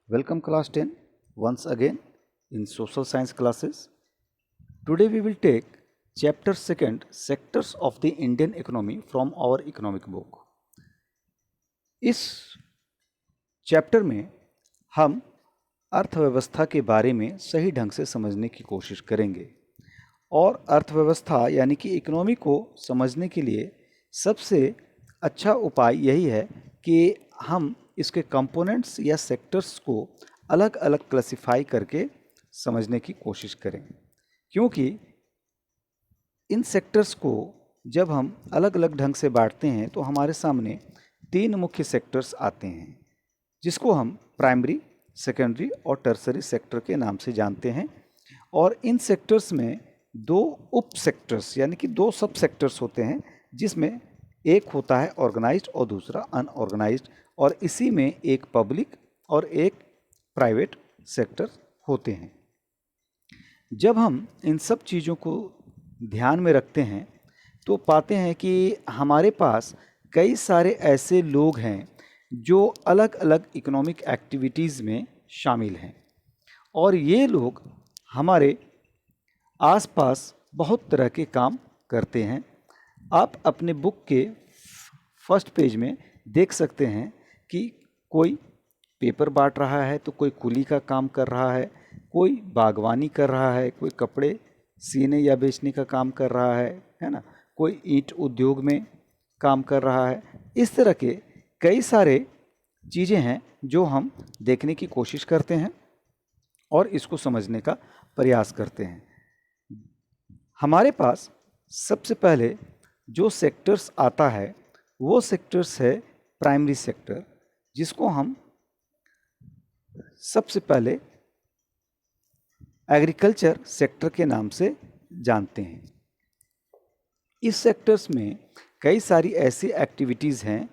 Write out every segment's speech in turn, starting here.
Welcome class 10 once again in social science classes. Today we will take chapter 2 sectors of the Indian economy from our economic book. इस chapter में हम अर्थव्यवस्था के बारे में सही ढंग से समझने की कोशिश करेंगे और अर्थव्यवस्था यानी कि इकोनॉमी को समझने के लिए सबसे अच्छा उपाय यही है कि हम इसके कंपोनेंट्स या सेक्टर्स को अलग अलग क्लासिफाई करके समझने की कोशिश करें, क्योंकि इन सेक्टर्स को जब हम अलग अलग ढंग से बांटते हैं तो हमारे सामने 3 मुख्य सेक्टर्स आते हैं, जिसको हम प्राइमरी, सेकेंडरी और टर्सरी सेक्टर के नाम से जानते हैं। और इन सेक्टर्स में 2 उप सेक्टर्स यानी कि 2 सब सेक्टर्स होते हैं, जिसमें एक होता है ऑर्गेनाइज्ड और दूसरा अनऑर्गेनाइज्ड, और इसी में एक पब्लिक और एक प्राइवेट सेक्टर होते हैं। जब हम इन सब चीज़ों को ध्यान में रखते हैं तो पाते हैं कि हमारे पास कई सारे ऐसे लोग हैं जो अलग अलग इकोनॉमिक एक्टिविटीज़ में शामिल हैं, और ये लोग हमारे आसपास बहुत तरह के काम करते हैं। आप अपने बुक के फर्स्ट पेज में देख सकते हैं कि कोई पेपर बांट रहा है, तो कोई कुली का काम कर रहा है, कोई बागवानी कर रहा है, कोई कपड़े सीने या बेचने का काम कर रहा है ना, कोई ईंट उद्योग में काम कर रहा है। इस तरह के कई सारे चीज़ें हैं जो हम देखने की कोशिश करते हैं और इसको समझने का प्रयास करते हैं। हमारे पास सबसे पहले जो सेक्टर्स आता है वो सेक्टर्स है प्राइमरी सेक्टर, जिसको हम सबसे पहले एग्रीकल्चर सेक्टर के नाम से जानते हैं। इस सेक्टर्स में कई सारी ऐसी एक्टिविटीज़ हैं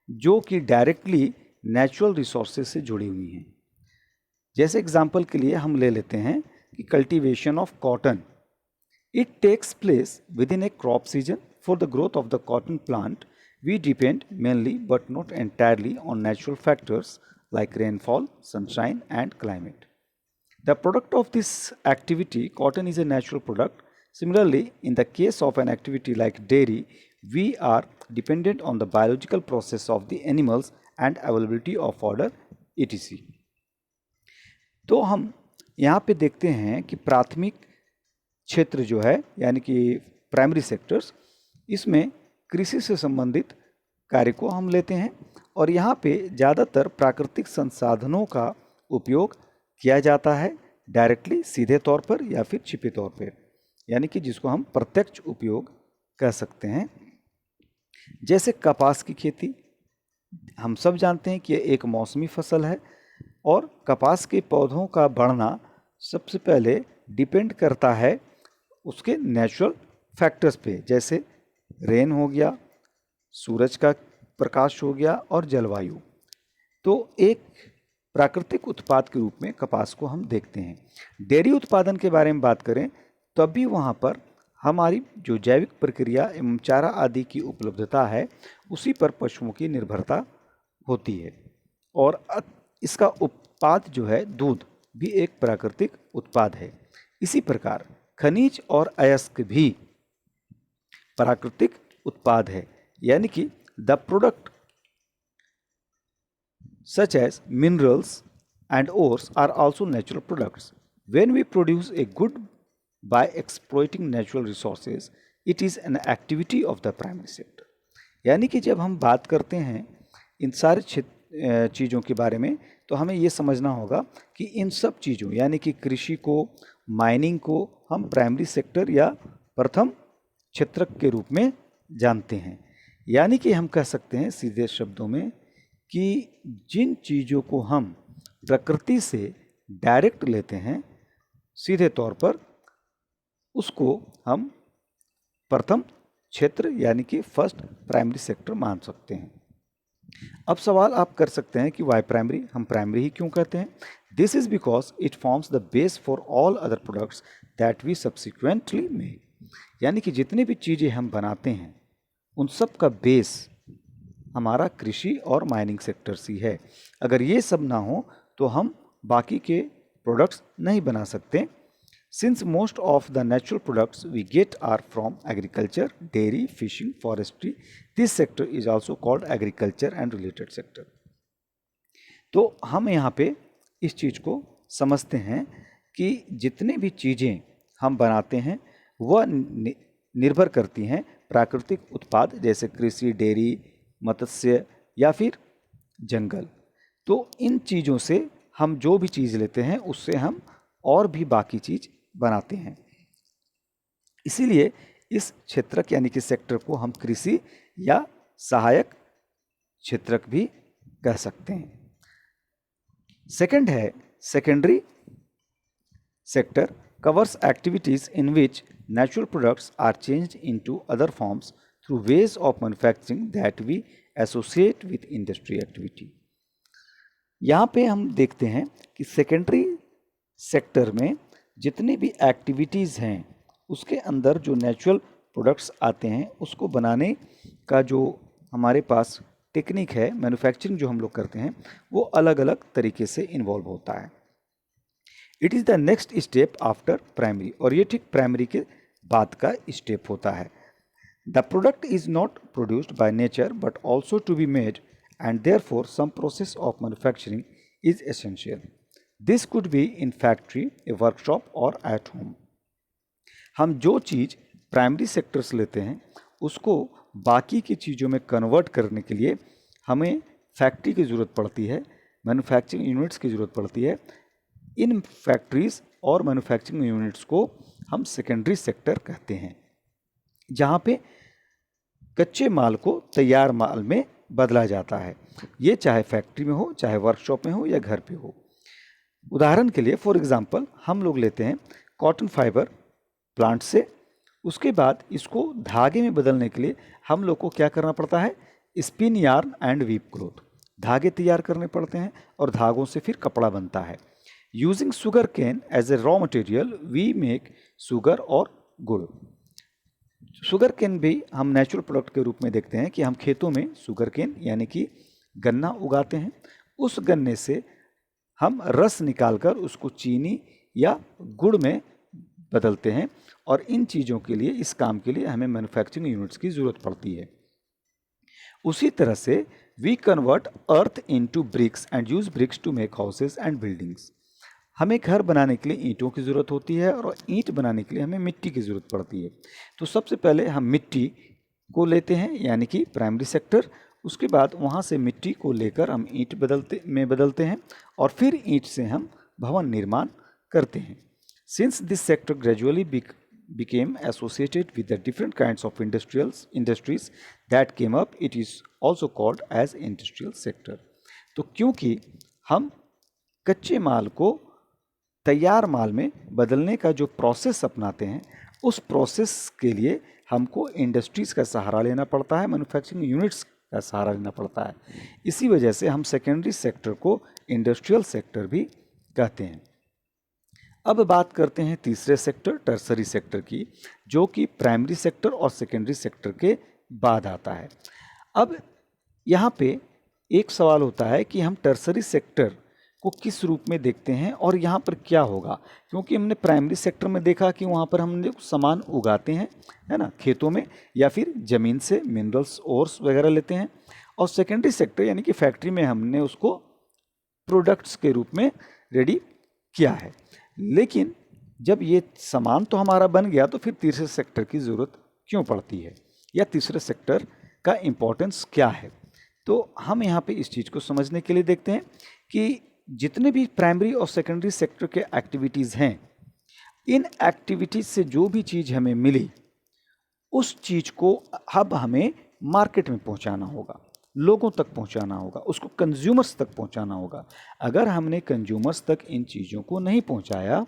जो कि डायरेक्टली नेचुरल रिसोर्सेज से जुड़ी हुई हैं। जैसे एग्जांपल के लिए हम ले लेते हैं कि cultivation of cotton. It takes place within a crop season. For the growth of the cotton plant we depend mainly but not entirely on natural factors like rainfall, sunshine and climate. The product of this activity, cotton, is a natural product. Similarly, in the case of an activity like dairy, we are dependent on the biological process of the animals and availability of fodder etc. तो हम यहाँ पे देखते हैं कि प्राथमिक क्षेत्र जो है यानी कि प्राइमरी सेक्टर्स, इसमें कृषि से संबंधित कार्य को हम लेते हैं, और यहाँ पे ज़्यादातर प्राकृतिक संसाधनों का उपयोग किया जाता है, डायरेक्टली सीधे तौर पर या फिर छिपे तौर पर, यानी कि जिसको हम प्रत्यक्ष उपयोग कह सकते हैं। जैसे कपास की खेती, हम सब जानते हैं कि यह एक मौसमी फसल है और कपास के पौधों का बढ़ना सबसे पहले डिपेंड करता है उसके नेचुरल फैक्टर्स पे, जैसे रेन हो गया, सूरज का प्रकाश हो गया और जलवायु। तो एक प्राकृतिक उत्पाद के रूप में कपास को हम देखते हैं। डेयरी उत्पादन के बारे में बात करें तब भी वहाँ पर हमारी जो जैविक प्रक्रिया एवं चारा आदि की उपलब्धता है उसी पर पशुओं की निर्भरता होती है, और इसका उत्पाद जो है दूध भी एक प्राकृतिक उत्पाद है। इसी प्रकार खनिज और अयस्क भी प्राकृतिक उत्पाद है, यानी कि the product such as minerals and ores are also natural products. When we produce a good by exploiting natural resources, it is an activity of the primary sector. यानी कि जब हम बात करते हैं इन सारे चीज़ों के बारे में तो हमें ये समझना होगा कि इन सब चीज़ों यानी कि कृषि को, माइनिंग को हम प्राइमरी सेक्टर या प्रथम क्षेत्र के रूप में जानते हैं। यानी कि हम कह सकते हैं सीधे शब्दों में कि जिन चीज़ों को हम प्रकृति से डायरेक्ट लेते हैं सीधे तौर पर, उसको हम प्रथम क्षेत्र यानी कि फर्स्ट प्राइमरी सेक्टर मान सकते हैं। अब सवाल आप कर सकते हैं कि वाई प्राइमरी, हम प्राइमरी ही क्यों कहते हैं? This is because it forms the base for all other products that we subsequently make. यानी कि जितनी भी चीज़ें हम बनाते हैं उन सब का बेस हमारा कृषि और माइनिंग सेक्टर्स ही है। अगर ये सब ना हो तो हम बाकी के प्रोडक्ट्स नहीं बना सकते। Since most of the natural products we get are from agriculture, dairy, fishing, forestry, this sector is also called agriculture and related sector. तो हम यहाँ पे इस चीज़ को समझते हैं कि जितने भी चीज़ें हम बनाते हैं वह निर्भर करती हैं प्राकृतिक उत्पाद जैसे कृषि, डेयरी, मत्स्य या फिर जंगल। तो इन चीज़ों से हम जो भी चीज़ लेते हैं उससे हम और भी बाकी चीज़ बनाते हैं। इसीलिए इस क्षेत्रक यानी कि सेक्टर को हम कृषि या सहायक क्षेत्रक भी कह सकते हैं। सेकंड है secondary sector covers activities in which natural products are changed into other forms through ways of manufacturing that we associate with industry activity. यहाँ पे हम देखते हैं कि सेकेंडरी सेक्टर में जितनी भी एक्टिविटीज़ हैं उसके अंदर जो नेचुरल प्रोडक्ट्स आते हैं उसको बनाने का जो हमारे पास टेक्निक है, मैन्युफैक्चरिंग जो हम लोग करते हैं, वो अलग अलग तरीके से इन्वॉल्व होता है। It is the next step after primary, और ये ठीक प्राइमरी के बाद का स्टेप होता है। The product is not produced by nature but also to be made and therefore some process of manufacturing is essential. This could be in factory, a workshop or at home. हम जो चीज़ primary sector से लेते हैं उसको बाकी की चीज़ों में कन्वर्ट करने के लिए हमें फैक्ट्री की ज़रूरत पड़ती है, मैन्युफैक्चरिंग यूनिट्स की ज़रूरत पड़ती है। इन फैक्ट्रीज़ और मैन्युफैक्चरिंग यूनिट्स को हम सेकेंडरी सेक्टर कहते हैं, जहाँ पे कच्चे माल को तैयार माल में बदला जाता है। ये चाहे फैक्ट्री में हो, चाहे वर्कशॉप में हो या घर पे हो। उदाहरण के लिए फॉर एग्जांपल हम लोग लेते हैं कॉटन फाइबर प्लांट से, उसके बाद इसको धागे में बदलने के लिए हम लोग को क्या करना पड़ता है, spin yarn and weave cloth, धागे तैयार करने पड़ते हैं और धागों से फिर कपड़ा बनता है। Using sugar cane as a raw material we make sugar or gur. Sugar cane भी हम नेचुरल प्रोडक्ट के रूप में देखते हैं कि हम खेतों में शुगर केन यानी कि गन्ना उगाते हैं, उस गन्ने से हम रस निकालकर उसको चीनी या गुड़ में बदलते हैं, और इन चीज़ों के लिए, इस काम के लिए हमें मैन्युफैक्चरिंग यूनिट्स की ज़रूरत पड़ती है। उसी तरह से we convert earth into bricks and use bricks to make houses and buildings. हमें घर बनाने के लिए ईंटों की ज़रूरत होती है और ईंट बनाने के लिए हमें मिट्टी की ज़रूरत पड़ती है। तो सबसे पहले हम मिट्टी को लेते हैं यानी कि प्राइमरी सेक्टर, उसके बाद वहाँ से मिट्टी को लेकर हम ईंट बदलते हैं और फिर ईंट से हम भवन निर्माण करते हैं। Since this sector gradually became associated with the different kinds of industries that came up, it is also called as industrial sector. तो क्योंकि हम कच्चे माल को तैयार माल में बदलने का जो प्रोसेस अपनाते हैं, उस प्रोसेस के लिए हमको इंडस्ट्रीज़ का सहारा लेना पड़ता है, मैन्युफैक्चरिंग यूनिट्स का सहारा लेना पड़ता है। इसी वजह से हम सेकेंडरी सेक्टर को इंडस्ट्रियल सेक्टर भी कहते हैं। अब बात करते हैं तीसरे सेक्टर, टर्सरी सेक्टर की, जो कि प्राइमरी सेक्टर और सेकेंडरी सेक्टर के बाद आता है। अब यहाँ पे एक सवाल होता है कि हम टर्सरी सेक्टर को किस रूप में देखते हैं और यहाँ पर क्या होगा, क्योंकि हमने प्राइमरी सेक्टर में देखा कि वहाँ पर हम सामान उगाते हैं, है ना, खेतों में या फिर ज़मीन से मिनरल्स ओर्स वगैरह लेते हैं, और सेकेंडरी सेक्टर यानी कि फैक्ट्री में हमने उसको प्रोडक्ट्स के रूप में रेडी किया है। लेकिन जब ये सामान तो हमारा बन गया तो फिर तीसरे सेक्टर की ज़रूरत क्यों पड़ती है या तीसरे सेक्टर का इम्पोर्टेंस क्या है। तो हम यहाँ पे इस चीज़ को समझने के लिए देखते हैं कि जितने भी प्राइमरी और सेकेंडरी सेक्टर के एक्टिविटीज़ हैं, इन एक्टिविटीज़ से जो भी चीज़ हमें मिली उस चीज़ को अब हमें मार्केट में पहुँचाना होगा, लोगों तक पहुंचाना होगा, उसको कंज्यूमर्स तक पहुंचाना होगा। अगर हमने कंज्यूमर्स तक इन चीज़ों को नहीं पहुंचाया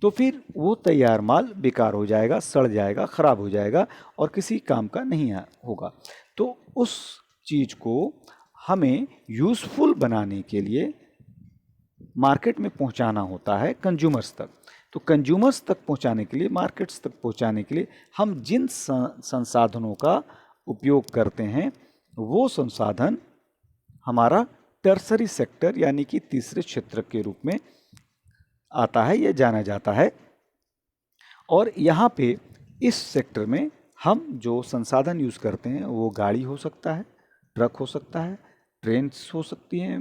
तो फिर वो तैयार माल बेकार हो जाएगा, सड़ जाएगा, ख़राब हो जाएगा और किसी काम का नहीं होगा। तो उस चीज़ को हमें यूज़फुल बनाने के लिए मार्केट में पहुंचाना होता है कंज्यूमर्स तक। तो कंज्यूमर्स तक पहुंचाने के लिए, मार्केट्स तक पहुंचाने के लिए हम जिन संसाधनों का उपयोग करते हैं वो संसाधन हमारा टर्सरी सेक्टर यानी कि तीसरे क्षेत्र के रूप में आता है, यह जाना जाता है। और यहाँ पे इस सेक्टर में हम जो संसाधन यूज़ करते हैं वो गाड़ी हो सकता है, ट्रक हो सकता है, ट्रेन्स हो सकती हैं,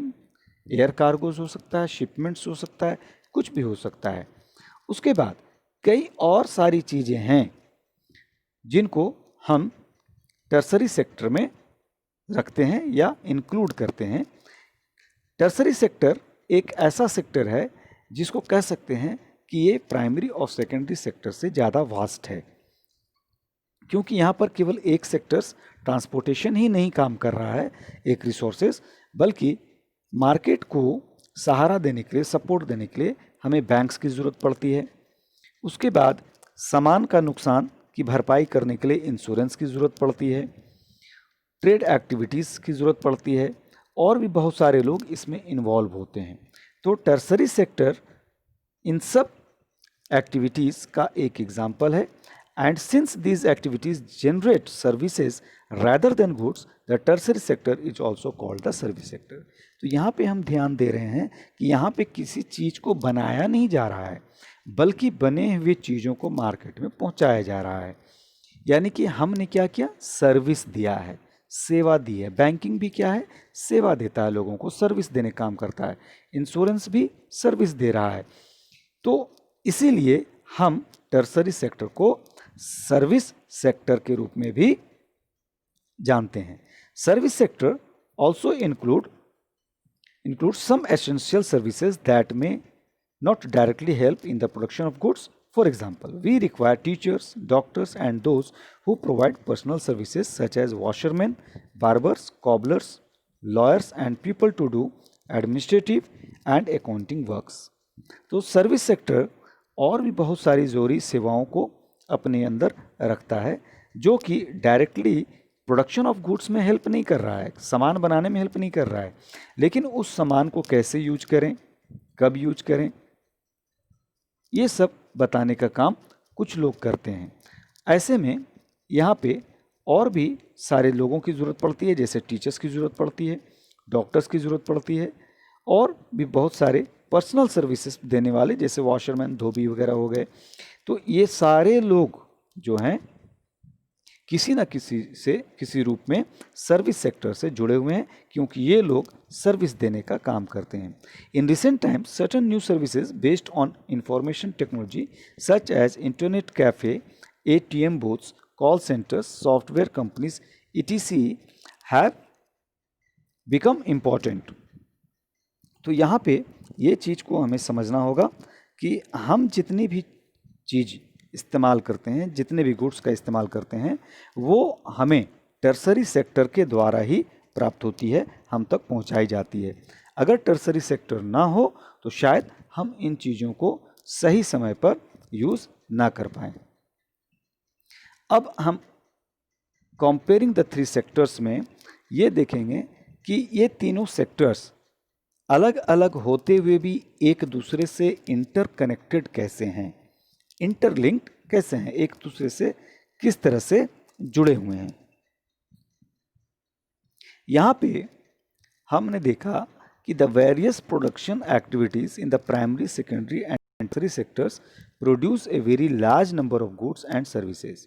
एयर कार्गोज हो सकता है, शिपमेंट्स हो सकता है, कुछ भी हो सकता है। उसके बाद कई और सारी चीज़ें हैं जिनको हम टर्सरी सेक्टर में रखते हैं या इंक्लूड करते हैं। टर्सरी सेक्टर एक ऐसा सेक्टर है जिसको कह सकते हैं कि ये प्राइमरी और सेकेंडरी सेक्टर से ज़्यादा वास्ट है, क्योंकि यहाँ पर केवल एक सेक्टर्स ट्रांसपोर्टेशन ही नहीं काम कर रहा है, एक रिसोर्सेज, बल्कि मार्केट को सहारा देने के लिए, सपोर्ट देने के लिए हमें बैंक्स की ज़रूरत पड़ती है। उसके बाद सामान का नुकसान की भरपाई करने के लिए इंश्योरेंस की ज़रूरत पड़ती है, ट्रेड एक्टिविटीज़ की ज़रूरत पड़ती है, और भी बहुत सारे लोग इसमें इन्वॉल्व होते हैं। तो टर्सरी सेक्टर इन सब एक्टिविटीज़ का एक एग्जाम्पल है। And since these activities generate services rather than goods, the tertiary sector is also called the service sector। तो यहाँ पे हम ध्यान दे रहे हैं कि यहाँ पे किसी चीज़ को बनाया नहीं जा रहा है, बल्कि बने हुए चीज़ों को मार्केट में पहुँचाया जा रहा है। यानी कि हमने क्या किया, सर्विस दिया है, सेवा दी है। बैंकिंग भी क्या है, सेवा देता है, लोगों को सर्विस देने काम करता है। इंश्योरेंस भी सर्विस दे रहा है। तो इसीलिए हम टर्सरी सेक्टर को सर्विस सेक्टर के रूप में भी जानते हैं। Service sector also include some essential services that may not directly help in the production of goods. For example, we require teachers, doctors, and those who provide personal services such as washermen, barbers, cobblers, lawyers, and people to do administrative and accounting works. तो service sector और भी बहुत सारी ज़रूरी सेवाओं को अपने अंदर रखता है, जो कि डायरेक्टली प्रोडक्शन ऑफ गुड्स में हेल्प नहीं कर रहा है, सामान बनाने में हेल्प नहीं कर रहा है, लेकिन उस सामान को कैसे यूज करें, कब यूज करें, ये सब बताने का काम कुछ लोग करते हैं। ऐसे में यहाँ पे और भी सारे लोगों की ज़रूरत पड़ती है, जैसे टीचर्स की ज़रूरत पड़ती है, डॉक्टर्स की ज़रूरत पड़ती है, और भी बहुत सारे पर्सनल सर्विसेज देने वाले जैसे वॉशरमैन, धोबी वगैरह हो गए। तो ये सारे लोग जो हैं किसी न किसी से किसी रूप में सर्विस सेक्टर से जुड़े हुए हैं, क्योंकि ये लोग सर्विस देने का काम करते हैं। In recent times certain new services based on information technology such as internet cafe, ATM booths, call centres, software companies etc have become important. तो यहाँ पे ये चीज़ को हमें समझना होगा कि हम जितनी भी चीज़ इस्तेमाल करते हैं, जितने भी गुड्स का इस्तेमाल करते हैं, वो हमें टर्सरी सेक्टर के द्वारा ही प्राप्त होती है, हम तक पहुंचाई जाती है। अगर टर्सरी सेक्टर ना हो तो शायद हम इन चीज़ों को सही समय पर यूज़ ना कर पाएँ। अब हम कंपेयरिंग द थ्री सेक्टर्स में ये देखेंगे कि ये तीनों सेक्टर्स अलग अलग होते हुए भी एक दूसरे से इंटरकनेक्टेड कैसे हैं, इंटरलिंक्ड कैसे हैं, एक दूसरे से किस तरह से जुड़े हुए हैं। यहाँ पे हमने देखा कि the various production activities in the primary, secondary and tertiary sectors produce a very large number of goods and services.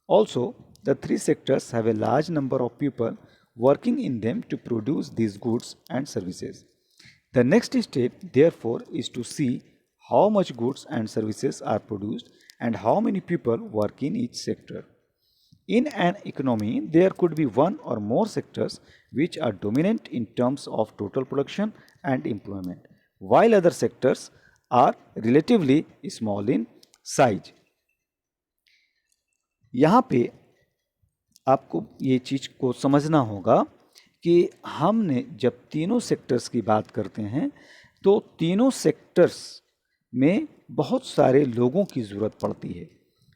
Also the three sectors have a large number of people working in them to produce these goods and services. The next step, therefore, is to see how much goods and services are produced and how many people work in each sector. In an economy, there could be one or more sectors which are dominant in terms of total production and employment, while other sectors are relatively small in size. यहाँ पे आपको ये चीज़ को समझना होगा कि हमने जब तीनों सेक्टर्स की बात करते हैं तो तीनों सेक्टर्स में बहुत सारे लोगों की ज़रूरत पड़ती है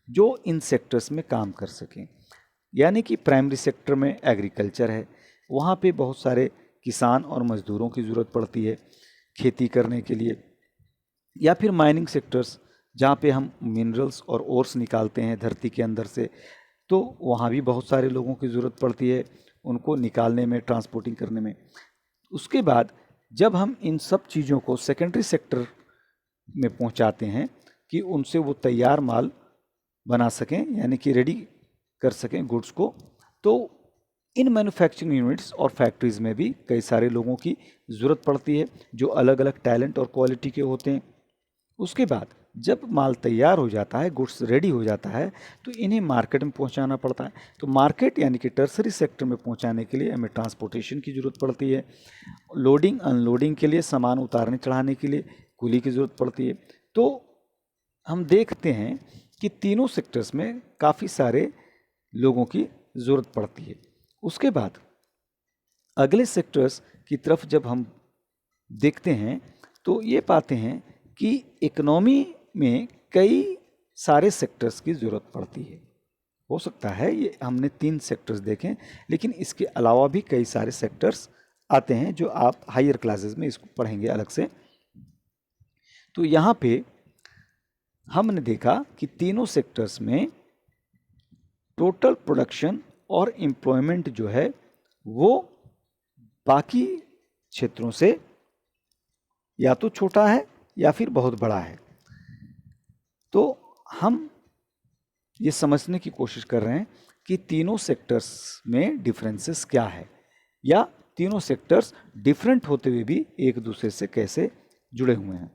जो इन सेक्टर्स में काम कर सकें। यानी कि प्राइमरी सेक्टर में एग्रीकल्चर है, वहाँ पे बहुत सारे किसान और मज़दूरों की ज़रूरत पड़ती है खेती करने के लिए। या फिर माइनिंग सेक्टर्स जहाँ पे हम मिनरल्स और ओर्स निकालते हैं धरती के अंदर से, तो वहाँ भी बहुत सारे लोगों की ज़रूरत पड़ती है उनको निकालने में, ट्रांसपोर्टिंग करने में। उसके बाद जब हम इन सब चीज़ों को सेकेंडरी सेक्टर में पहुंचाते हैं कि उनसे वो तैयार माल बना सकें, यानी कि रेडी कर सकें गुड्स को, तो इन मैन्युफैक्चरिंग यूनिट्स और फैक्ट्रीज़ में भी कई सारे लोगों की ज़रूरत पड़ती है जो अलग अलग टैलेंट और क्वालिटी के होते हैं। उसके बाद जब माल तैयार हो जाता है, गुड्स रेडी हो जाता है, तो इन्हें मार्केट में पहुंचाना पड़ता है। तो मार्केट यानी कि टर्सरी सेक्टर में पहुंचाने के लिए हमें ट्रांसपोर्टेशन की ज़रूरत पड़ती है। लोडिंग अनलोडिंग के लिए, सामान उतारने चढ़ाने के लिए कुली की ज़रूरत पड़ती है। तो हम देखते हैं कि तीनों सेक्टर्स में काफ़ी सारे लोगों की ज़रूरत पड़ती है। उसके बाद अगले सेक्टर्स की तरफ जब हम देखते हैं तो ये पाते हैं कि इकोनॉमी में कई सारे सेक्टर्स की ज़रूरत पड़ती है। हो सकता है ये हमने 3 सेक्टर्स देखें, लेकिन इसके अलावा भी कई सारे सेक्टर्स आते हैं जो आप हायर क्लासेस में इसको पढ़ेंगे अलग से। तो यहाँ पे हमने देखा कि तीनों सेक्टर्स में टोटल प्रोडक्शन और एम्प्लॉयमेंट जो है वो बाकी क्षेत्रों से या तो छोटा है या फिर बहुत बड़ा है। तो हम ये समझने की कोशिश कर रहे हैं कि तीनों सेक्टर्स में डिफरेंसेस क्या है, या तीनों सेक्टर्स डिफरेंट होते हुए भी एक दूसरे से कैसे जुड़े हुए हैं।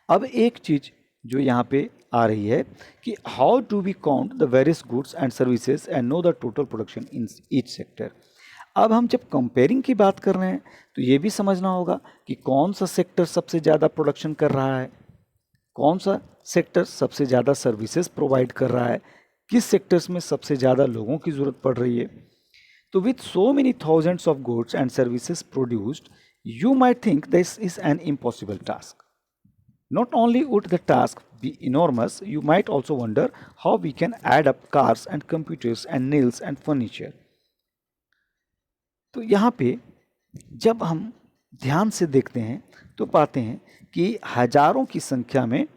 अब एक चीज़ जो यहाँ पे आ रही है कि how do we count the various goods and services and know the total production in each sector. अब हम जब कंपेयरिंग की बात कर रहे हैं तो ये भी समझना होगा कि कौन सा सेक्टर सबसे ज़्यादा प्रोडक्शन कर रहा है, कौन सा सेक्टर सबसे ज़्यादा सर्विसेज प्रोवाइड कर रहा है, किस सेक्टर्स में सबसे ज़्यादा लोगों की ज़रूरत पड़ रही है। तो with so many thousands of goods and services produced, you might think this is an impossible task. Not only would the task be enormous, you might also wonder how we can add up cars and computers and nails and furniture. तो यहाँ पे जब हम ध्यान से देखते हैं तो पाते हैं कि हजारों की संख्या में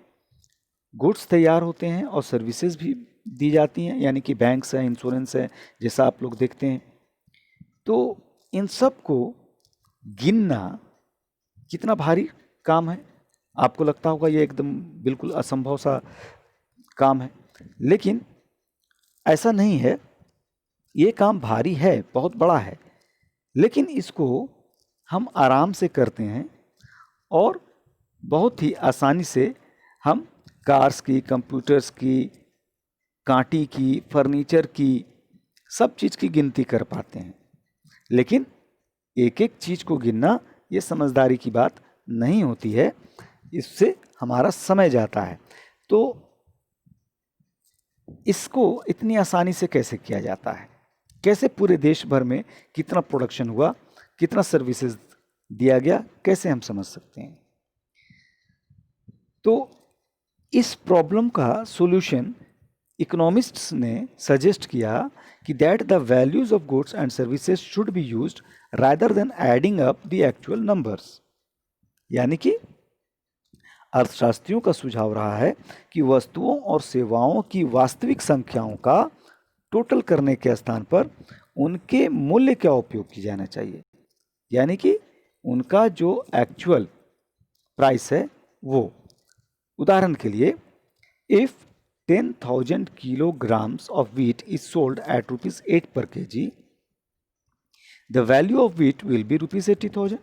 गुड्स तैयार होते हैं और सर्विसेज भी दी जाती हैं, यानी कि बैंक्स है, इंश्योरेंस है, जैसा आप लोग देखते हैं। तो इन सब को गिनना कितना भारी काम है। आपको लगता होगा ये एकदम बिल्कुल असंभव सा काम है, लेकिन ऐसा नहीं है। ये काम भारी है, बहुत बड़ा है, लेकिन इसको हम आराम से करते हैं और बहुत ही आसानी से हम कार्स की, कंप्यूटर्स की, कांटी की, फर्नीचर की, सब चीज़ की गिनती कर पाते हैं। लेकिन एक एक चीज़ को गिनना ये समझदारी की बात नहीं होती है, इससे हमारा समय जाता है। तो इसको इतनी आसानी से कैसे किया जाता है, कैसे पूरे देश भर में कितना प्रोडक्शन हुआ, कितना सर्विसेज दिया गया, कैसे हम समझ सकते हैं। तो इस प्रॉब्लम का सॉल्यूशन इकोनॉमिस्ट्स ने सजेस्ट किया कि that the values of goods and services should be used rather than adding up the actual numbers. यानी कि अर्थशास्त्रियों का सुझाव रहा है कि वस्तुओं और सेवाओं की वास्तविक संख्याओं का टोटल करने के स्थान पर उनके मूल्य का उपयोग किया जाना चाहिए, यानी कि उनका जो एक्चुअल प्राइस है वो। उदाहरण के लिए, if 10,000 kilograms of wheat is sold at rupees 8 per kg, the value of wheat will be rupees 80,000.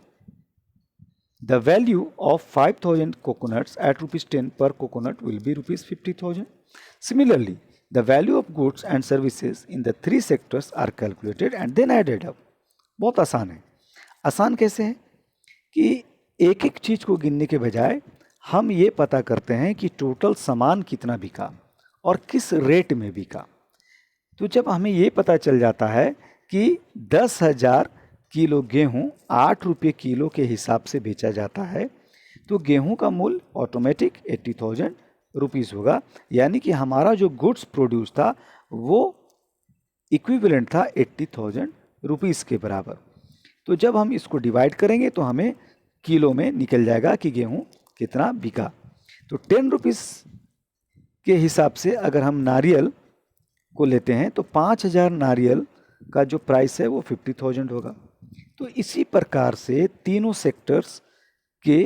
The value of 5,000 coconuts at rupees 10 per coconut will be rupees 50,000. Similarly, the value of goods and services in the three sectors are calculated and then added up. बहुत आसान है। आसान कैसे है कि एक एक चीज़ को गिनने के बजाय हम ये पता करते हैं कि टोटल सामान कितना बिका और किस रेट में बिका। तो जब हमें ये पता चल जाता है कि 10,000 किलो गेहूँ 8 रुपये किलो के हिसाब से बेचा जाता है, तो गेहूँ का मूल्य ऑटोमेटिक 80,000 रुपीज़ होगा, यानी कि हमारा जो गुड्स प्रोड्यूस था वो इक्विवेलेंट था 80,000 रुपीज़ के बराबर। तो जब हम इसको डिवाइड करेंगे तो हमें किलो में निकल जाएगा कि गेहूँ कितना बिका। तो 10 रुपीज़ के हिसाब से अगर हम नारियल को लेते हैं तो 5,000 नारियल का जो प्राइस है वो 50,000 होगा। तो इसी प्रकार से तीनों सेक्टर्स के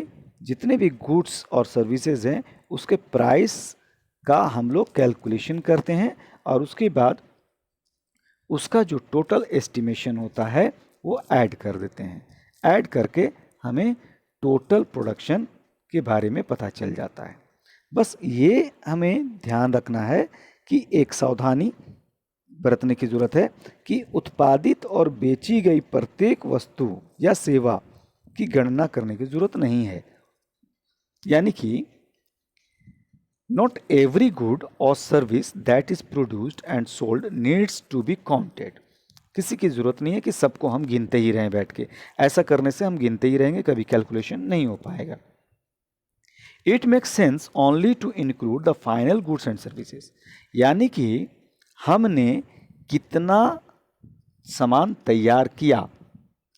जितने भी गुड्स और सर्विसेज हैं उसके प्राइस का हम लोग कैलकुलेशन करते हैं और उसके बाद उसका जो टोटल एस्टिमेशन होता है वो ऐड कर देते हैं। ऐड करके हमें टोटल प्रोडक्शन के बारे में पता चल जाता है। बस ये हमें ध्यान रखना है कि एक सावधानी बरतने की ज़रूरत है कि उत्पादित और बेची गई प्रत्येक वस्तु या सेवा की गणना करने की ज़रूरत नहीं है। यानी कि not every good or service that is produced and sold needs to be counted. किसी की ज़रूरत नहीं है कि सबको हम गिनते ही रहें बैठ के। ऐसा करने से हम गिनते ही रहेंगे, कभी कैलकुलेशन नहीं हो पाएगा। It makes sense only to include the final goods and services. यानी कि हमने कितना सामान तैयार किया,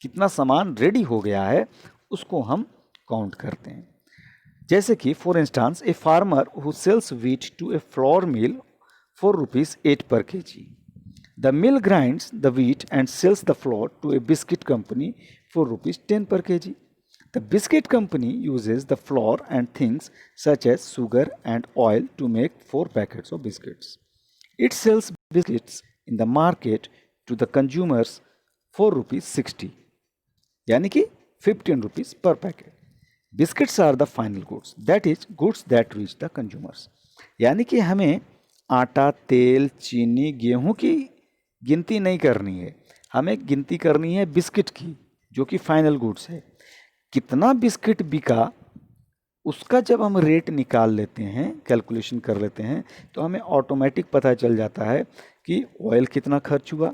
कितना सामान रेडी हो गया है, उसको हम काउंट करते हैं। जैसे कि for instance a farmer who sells wheat to a flour mill for ₹8 per kg. The mill grinds the wheat and sells the flour to a biscuit company for ₹10 per kg. The biscuit company uses the flour and things such as sugar and oil to make 4 packets of biscuits. It sells biscuits in the market to the consumers for ₹60, यानी कि 15 rupees per packet. Biscuits are the final goods, that is goods that reach the consumers. यानी कि हमें आटा, तेल, चीनी, गेहूं की गिनती नहीं करनी है, हमें गिनती करनी है बिस्किट की, जो कि फाइनल गुड्स है। कितना बिस्किट बिका उसका जब हम रेट निकाल लेते हैं, कैलकुलेशन कर लेते हैं, तो हमें ऑटोमेटिक पता चल जाता है कि ऑयल कितना खर्च हुआ,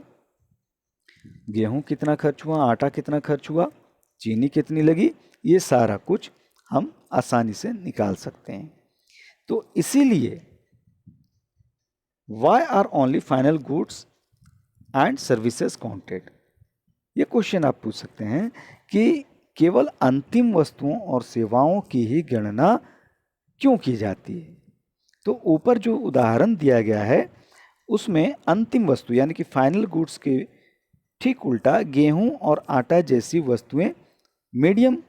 गेहूं कितना खर्च हुआ, आटा कितना खर्च हुआ, चीनी कितनी लगी, ये सारा कुछ हम आसानी से निकाल सकते हैं। तो इसीलिए why are only final goods and services counted, ये क्वेश्चन आप पूछ सकते हैं कि केवल अंतिम वस्तुओं और सेवाओं की ही गणना क्यों की जाती है। तो ऊपर जो उदाहरण दिया गया है उसमें अंतिम वस्तु यानी कि फाइनल गुड्स के ठीक उल्टा गेहूं और आटा जैसी वस्तुएं मीडियम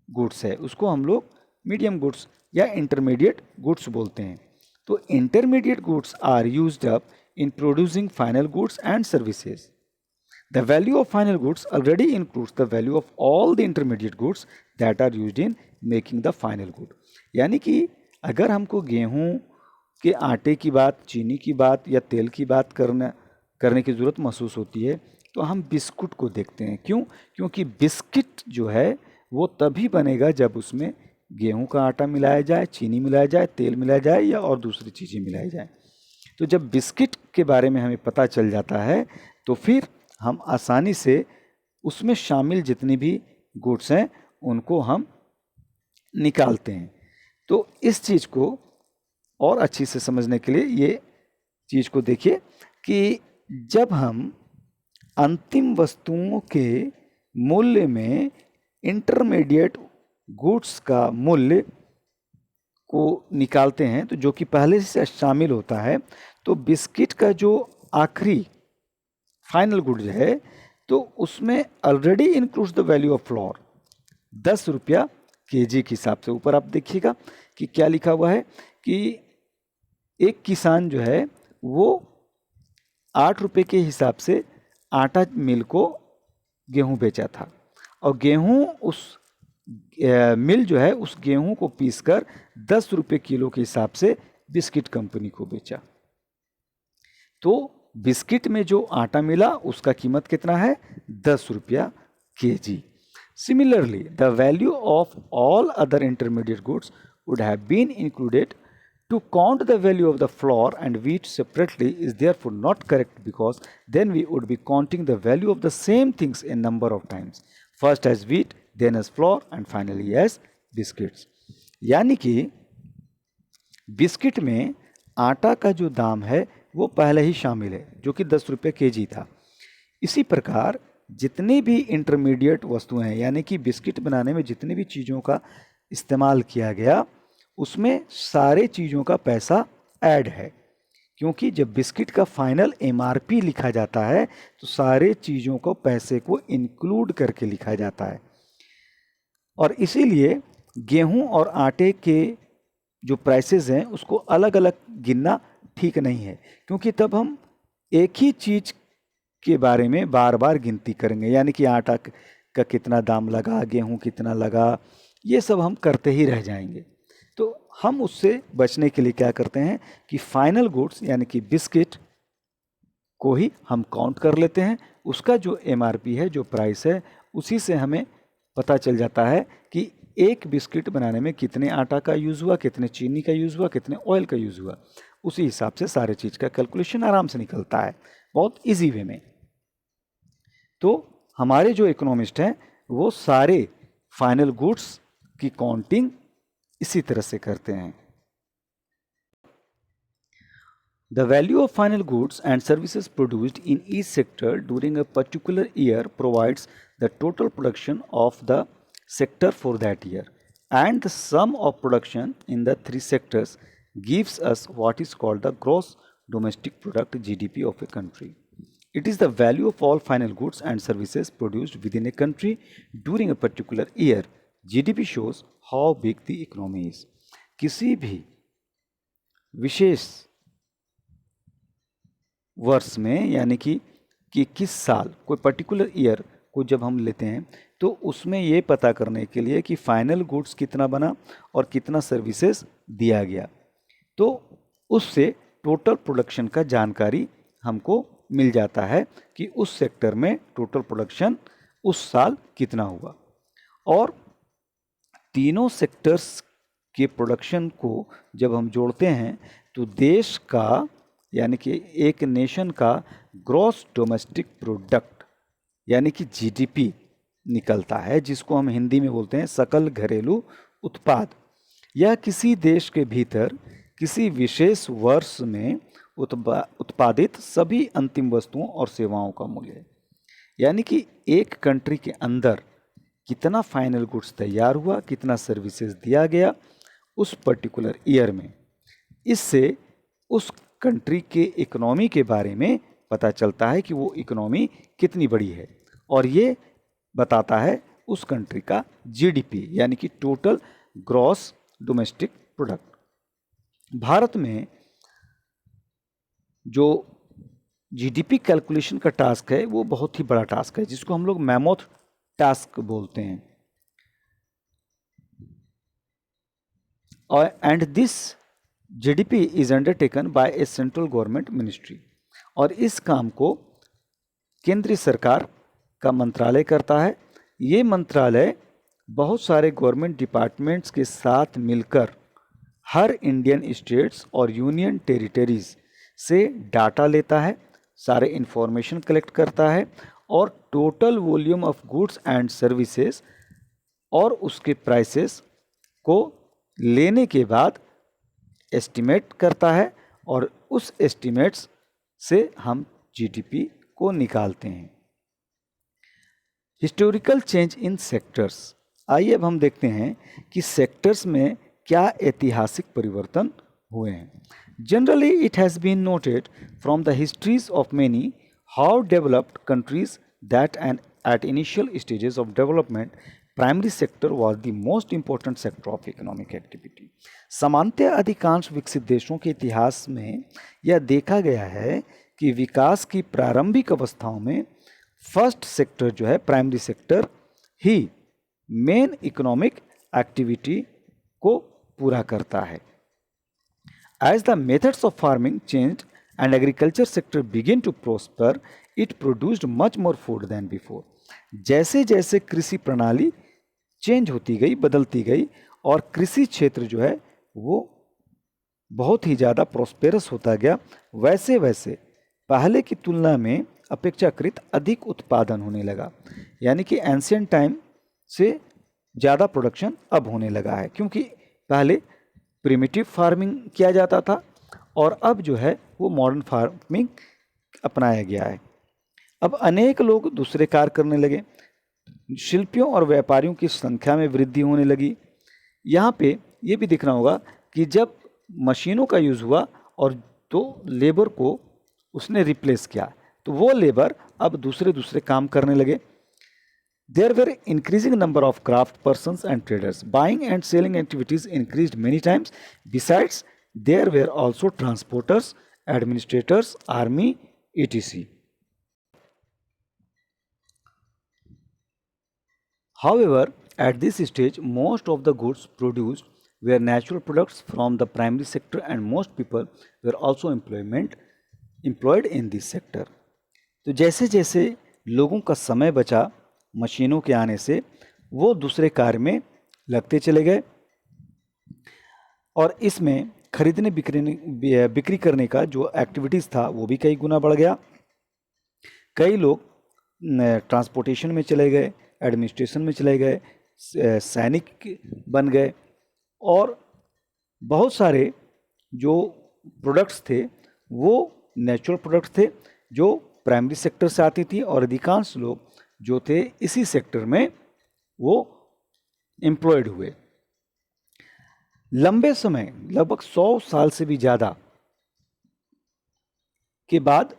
गुड्स है, उसको हम लोग मीडियम गुड्स या इंटरमीडिएट गुड्स बोलते हैं। तो intermediate goods are used up in producing final goods and services. The value of final goods already includes the value of all the intermediate goods that are used in making the final good. यानी कि अगर हमको गेहूं के आटे की बात, चीनी की बात या तेल की बात करने की ज़रूरत महसूस होती है तो हम बिस्कुट को देखते हैं। क्यों? क्योंकि बिस्किट जो है वो तभी बनेगा जब उसमें गेहूं का आटा मिलाया जाए, चीनी मिलाया जाए, तेल मिलाया जाए या और दूसरी चीज़ें मिलाई जाए। तो जब बिस्किट के बारे में हमें पता चल जाता है तो फिर हम आसानी से उसमें शामिल जितनी भी गुड्स हैं उनको हम निकालते हैं। तो इस चीज़ को और अच्छी से समझने के लिए ये चीज़ को देखिए कि जब हम अंतिम वस्तुओं के मूल्य में इंटरमीडिएट गुड्स का मूल्य को निकालते हैं तो जो कि पहले से शामिल होता है, तो बिस्किट का जो आखिरी फाइनल गुड है तो उसमें already includes the value of floor ₹10 kg के हिसाब से। ऊपर आप देखिएगा कि क्या लिखा हुआ है कि एक किसान जो है वो ₹8 के हिसाब से आटा मिल को गेहूं बेचा था और गेहूं उस मिल जो है उस गेहूं को पीसकर ₹10 किलो के हिसाब से बिस्किट कंपनी को बेचा। तो बिस्किट में जो आटा मिला उसका कीमत कितना है? ₹10 kg. Similarly, the value of all other intermediate goods would have been included. To count the value of the flour and wheat separately is therefore not correct because then we would be counting the value of the same things a number of times, first as wheat, then as flour and finally as biscuits. यानी कि biscuit में आटा का जो दाम है वो पहले ही शामिल है जो कि ₹10 kg था। इसी प्रकार जितनी भी इंटरमीडिएट वस्तुएं हैं यानी कि बिस्किट बनाने में जितनी भी चीज़ों का इस्तेमाल किया गया उसमें सारे चीज़ों का पैसा ऐड है। क्योंकि जब बिस्किट का फाइनल एमआरपी लिखा जाता है तो सारे चीज़ों को, पैसे को इंक्लूड करके लिखा जाता है। और इसीलिए गेहूं और आटे के जो प्राइसेस हैं उसको अलग अलग गिनना ठीक नहीं है, क्योंकि तब हम एक ही चीज़ के बारे में बार बार गिनती करेंगे, यानी कि आटा का कितना दाम लगा, गेहूं कितना लगा, ये सब हम करते ही रह जाएंगे। तो हम उससे बचने के लिए क्या करते हैं कि फाइनल गुड्स यानी कि बिस्किट को ही हम काउंट कर लेते हैं। उसका जो एमआरपी है, जो प्राइस है, उसी से हमें पता चल जाता है कि एक बिस्किट बनाने में कितने आटा का यूज़ हुआ, कितने चीनी का यूज़ हुआ, कितने ऑयल का यूज़ हुआ। उसी हिसाब से सारे चीज़ का कैलकुलेशन आराम से निकलता है, बहुत इजी वे में। तो हमारे जो इकोनॉमिस्ट हैं वो सारे फाइनल गुड्स की काउंटिंग इसी तरह से करते हैं। The value of final goods and services produced in each sector during a particular year provides the total production of the sector for that year, and the sum of production in the three sectors gives us what is called the gross domestic product (GDP) of a country. It is the value of all final goods and services produced within a country during a particular year. GDP shows how big the economy is. किसी भी विशेष वर्ष में, यानी कि किस साल, कोई particular year को जब हम लेते हैं तो उसमें ये पता करने के लिए कि फाइनल गुड्स कितना बना और कितना सर्विसेज दिया गया, तो उससे टोटल प्रोडक्शन का जानकारी हमको मिल जाता है कि उस सेक्टर में टोटल प्रोडक्शन उस साल कितना हुआ। और तीनों सेक्टर्स के प्रोडक्शन को जब हम जोड़ते हैं तो देश का, यानी कि एक नेशन का ग्रॉस डोमेस्टिक प्रोडक्ट यानी कि जीडीपी निकलता है, जिसको हम हिंदी में बोलते हैं सकल घरेलू उत्पाद। यह किसी देश के भीतर किसी विशेष वर्ष में उत्पादित सभी अंतिम वस्तुओं और सेवाओं का मूल्य है। यानी कि एक कंट्री के अंदर कितना फाइनल गुड्स तैयार हुआ, कितना सर्विसेज दिया गया उस पर्टिकुलर ईयर में, इससे उस कंट्री के इकोनॉमी के बारे में पता चलता है कि वो इकोनॉमी कितनी बड़ी है, और ये बताता है उस कंट्री का जीडीपी यानी कि total gross domestic product. Bharat में जो जीडीपी कैलकुलेशन का टास्क है वो बहुत ही बड़ा टास्क है, जिसको हम लोग मैमोथ टास्क बोलते हैं। और and this GDP is undertaken by A central government ministry, और इस काम को केंद्रीय सरकार का मंत्रालय करता है। ये मंत्रालय बहुत सारे गवर्नमेंट डिपार्टमेंट्स के साथ मिलकर हर इंडियन स्टेट्स और यूनियन टेरिटरीज से डाटा लेता है, सारे इंफॉर्मेशन कलेक्ट करता है, और total volume of goods and services और उसके प्राइसेस को लेने के बाद एस्टिमेट करता है, और उस एस्टिमेट्स से हम जीडीपी को निकालते हैं। हिस्टोरिकल चेंज इन सेक्टर्स, आइए अब हम देखते हैं कि सेक्टर्स में क्या ऐतिहासिक परिवर्तन हुए हैं। Generally it has been noted from the histories of many how developed countries that and at initial stages of development primary sector was the most important sector of economic activity. सामान्यतः अधिकांश विकसित देशों के इतिहास में यह देखा गया है कि विकास की प्रारंभिक अवस्थाओं में फर्स्ट सेक्टर जो है, प्राइमरी सेक्टर ही मेन इकोनॉमिक एक्टिविटी को पूरा करता है। As the methods of farming changed and agriculture sector began to prosper, it produced much more food than before. जैसे जैसे कृषि प्रणाली चेंज होती गई, बदलती गई, और कृषि क्षेत्र जो है वो बहुत ही ज़्यादा प्रॉस्पेरस होता गया, वैसे वैसे पहले की तुलना में अपेक्षाकृत अधिक उत्पादन होने लगा। यानी कि एंशिएंट टाइम से ज़्यादा प्रोडक्शन अब होने लगा है, क्योंकि पहले प्रिमिटिव फार्मिंग किया जाता था और अब जो है वो मॉडर्न फार्मिंग अपनाया गया है। अब अनेक लोग दूसरे कार्य करने लगे, शिल्पियों और व्यापारियों की संख्या में वृद्धि होने लगी। यहाँ पे ये भी दिखना होगा कि जब मशीनों का यूज़ हुआ और तो लेबर को उसने रिप्लेस किया, तो वो लेबर अब दूसरे काम करने लगे। There were increasing number of craft persons and traders. Buying and selling activities increased many times. Besides, there were also transporters, administrators, army, etc. However, at this stage, most of the goods produced were natural products from the primary sector and most people were also employed in this sector. तो जैसे जैसे लोगों का समय बचा मशीनों के आने से, वो दूसरे कार्य में लगते चले गए और इसमें खरीदने बिक्री करने का जो एक्टिविटीज़ था वो भी कई गुना बढ़ गया। कई लोग ट्रांसपोर्टेशन में चले गए, एडमिनिस्ट्रेशन में चले गए, सैनिक बन गए और बहुत सारे जो प्रोडक्ट्स थे वो नेचुरल प्रोडक्ट्स थे जो प्राइमरी सेक्टर से आती थी और अधिकांश लोग जो थे इसी सेक्टर में वो एम्प्लॉयड हुए। लंबे समय लगभग 100 साल से भी ज़्यादा के बाद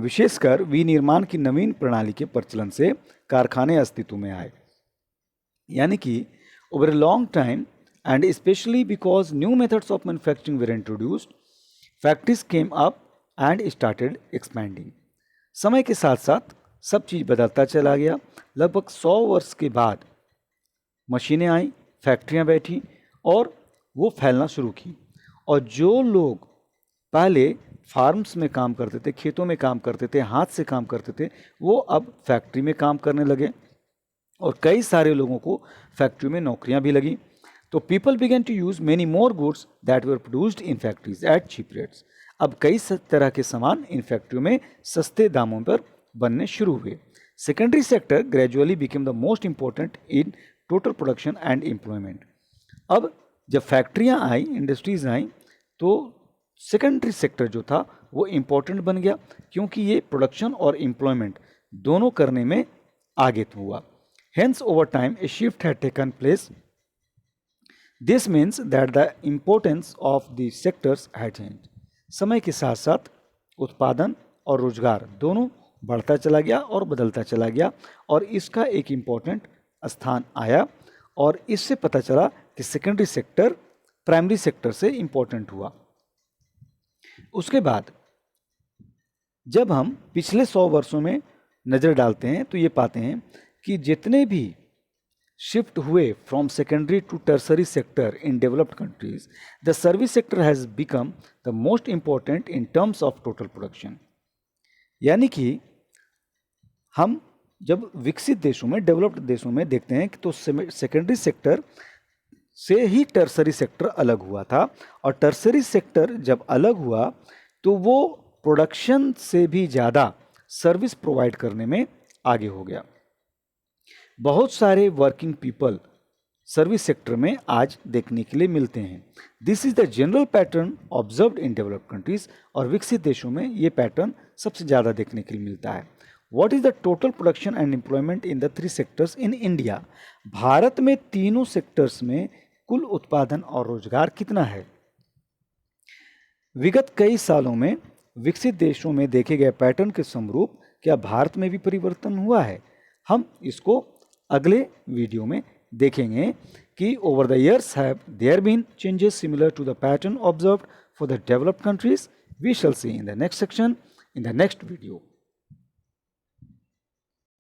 विशेषकर विनिर्माण की नवीन प्रणाली के प्रचलन से कारखाने अस्तित्व में आए। यानी कि over a long time and specially because new methods of manufacturing were introduced, factories came up and started expanding. समय के साथ साथ सब चीज़ बदलता चला गया। लगभग 100 वर्ष के बाद मशीनें आई, फैक्ट्रियां बैठी और वो फैलना शुरू की और जो लोग पहले फार्म्स में काम करते थे, खेतों में काम करते थे, हाथ से काम करते थे, वो अब फैक्ट्री में काम करने लगे और कई सारे लोगों को फैक्ट्री में नौकरियां भी लगी। तो people began to use many more goods that were produced in factories at cheap rates. अब कई तरह के सामान इन फैक्ट्रियों में सस्ते दामों पर बनने शुरू हुए। Secondary sector gradually became the most important in total production and employment. अब जब फैक्ट्रियां आई, इंडस्ट्रीज आई, तो सेकेंडरी सेक्टर जो था वो इम्पोर्टेंट बन गया क्योंकि ये प्रोडक्शन और एम्प्लॉयमेंट दोनों करने में आगे हुआ। Hence over time A shift had taken place. This means that the importance of the sectors had change. समय के साथ साथ उत्पादन और रोजगार दोनों बढ़ता चला गया और बदलता चला गया और इसका एक इम्पोर्टेंट स्थान आया और इससे पता चला कि सेकेंडरी सेक्टर प्राइमरी सेक्टर से इम्पोर्टेंट हुआ। उसके बाद जब हम पिछले 100 वर्षों में नज़र डालते हैं तो ये पाते हैं कि जितने भी शिफ्ट हुए from secondary to tertiary sector in developed countries, the service sector has become the most important in terms of total production. यानी कि हम जब विकसित देशों में, डेवलप्ड देशों में देखते हैं कि तो सेकेंडरी सेक्टर से ही टर्सरी सेक्टर अलग हुआ था और टर्सरी सेक्टर जब अलग हुआ तो वो प्रोडक्शन से भी ज़्यादा सर्विस प्रोवाइड करने में आगे हो गया। बहुत सारे वर्किंग पीपल सर्विस सेक्टर में आज देखने के लिए मिलते हैं। This is the general pattern observed in developed countries. और विकसित देशों में ये पैटर्न सबसे ज़्यादा देखने के लिए मिलता है। What is the total production and employment in the 3 sectors in India? Bharat में तीनों सेक्टर्स में कुल उत्पादन और रोजगार कितना है? विगत कई सालों में विकसित देशों में देखे गए पैटर्न के समरूप क्या भारत में भी परिवर्तन हुआ है? हम इसको अगले वीडियो में देखेंगे कि over the years have there been changes similar to the pattern observed for the developed countries. We shall see in the next section in the next video.